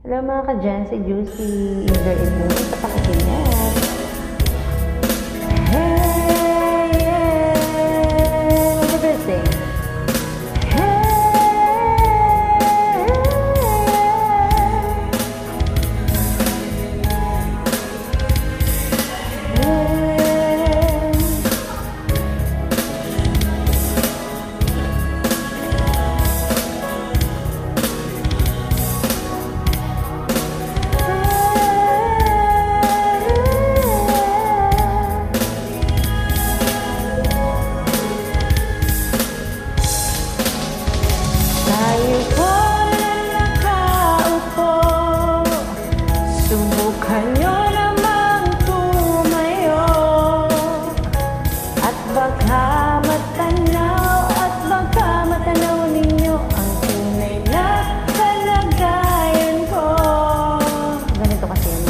Hello mga ka-dyan, si Juicy. Enjoy it mo sa pakikinig. Hey, yeah. What's the first thing? Subukan nyo namang tumayo at baka matanaw ninyo ang tunay na kalagayan ko. Ganito kasi yan.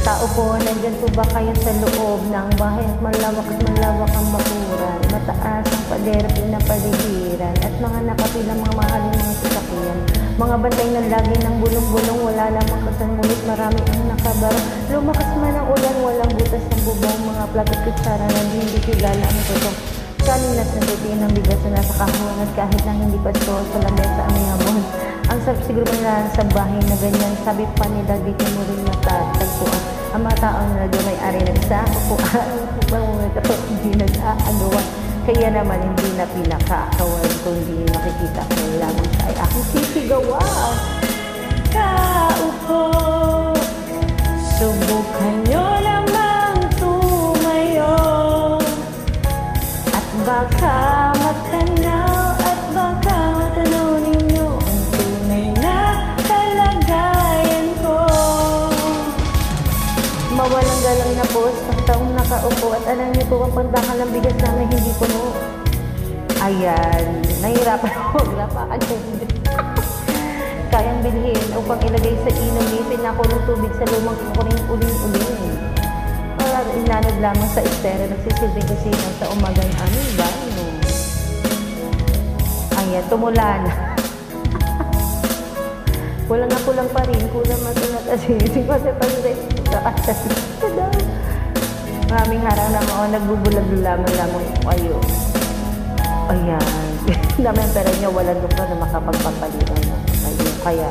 Tao po, nandyan po ba kayo sa loob ng bahay at malawak ang bakuran, mataas ang pader, pinapaligiran at mga nakapilang mga mahaling mga sasakyan, mga bantay ng lagi ng bulong-bulong, wala lamang kasangulit, marami ang nakabara. Lumakas man ang ulan, walang butas ng bubong, mga plato kutsara na hindi kilala ang tutong. Kanilas na tutiin ng bigas na nasa kahon at kahit na hindi pasto sa lamesa ang hamon. Ang sarap siguro na sa bahay na ganyan, sabi pa nila dito mo rin matatagpuan. Ang mga tao na doon may ari ng isa, kukuhaan, hindi nag-aagawan. Kaya naman hindi na pinakakawan kung hindi makikita ko lamang sa ay aking sisigawan. Kaupo, subukan nyo namang tumayo at baka matanaw ninyo ang tunay na kalagayan ko. Mawalang galang na po sa taong nakaupo at alam niyo po ang pagdakal ng bigas namin hindi puno. Ayan, nahihirapan ako maglapakan kasi kayang bilhin upang ilagay sa inumin na kulong tubig sa lumang kuring uling-uling. Para inanod lamang sa estero, nagsisilbing kusina sa umagang aming banyo. Ayan, tumula na. Kulang na kulang pa rin, kulang masunat asin. Kasi pag-isay sa atas. Maraming harang na mga nagbubulag lamang kayo. Ayan. Dami ang pera niya, walang doktor na makapagpapalitan na kayo. Kaya,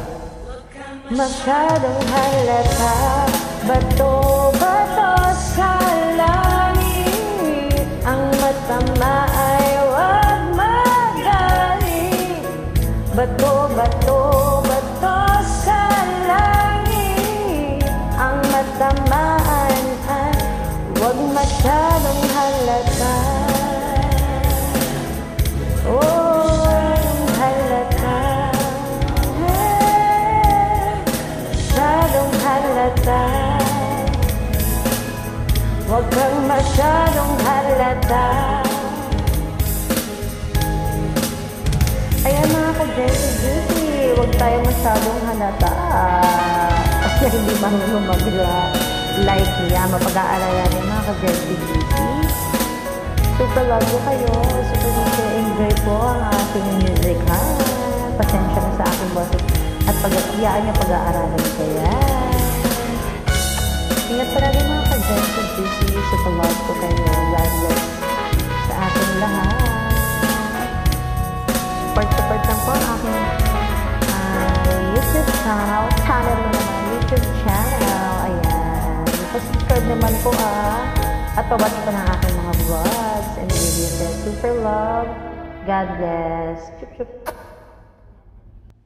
masyadong halata, bato sa langit. Ang matama ay wag magaling. Bato sa langit. Ang matamaan ay wag masyadong halata. Oh, halata. Masyadong halata. Wag kang masyadong halata. Ayan mga ka-Juicy, wag tayo masyadong halata. Kasi hindi marunong mag-like niya, mapag-aaralan niya mga ka-Juicy. Super love ko kayo, super enjoy po ang ating music ha. Pasensya na sa aking boses at pag-iyaan niya pag-aaralan kaya. Ingat palagi mga ka-Juicy, super love ko kayo. God bless sa ating lahat. Support lang po ang aking YouTube channel. YouTube channel. Ayan. Subscribe naman po at pabati po ng aking mga vlogs and videos. Super love. God bless. Chup chup.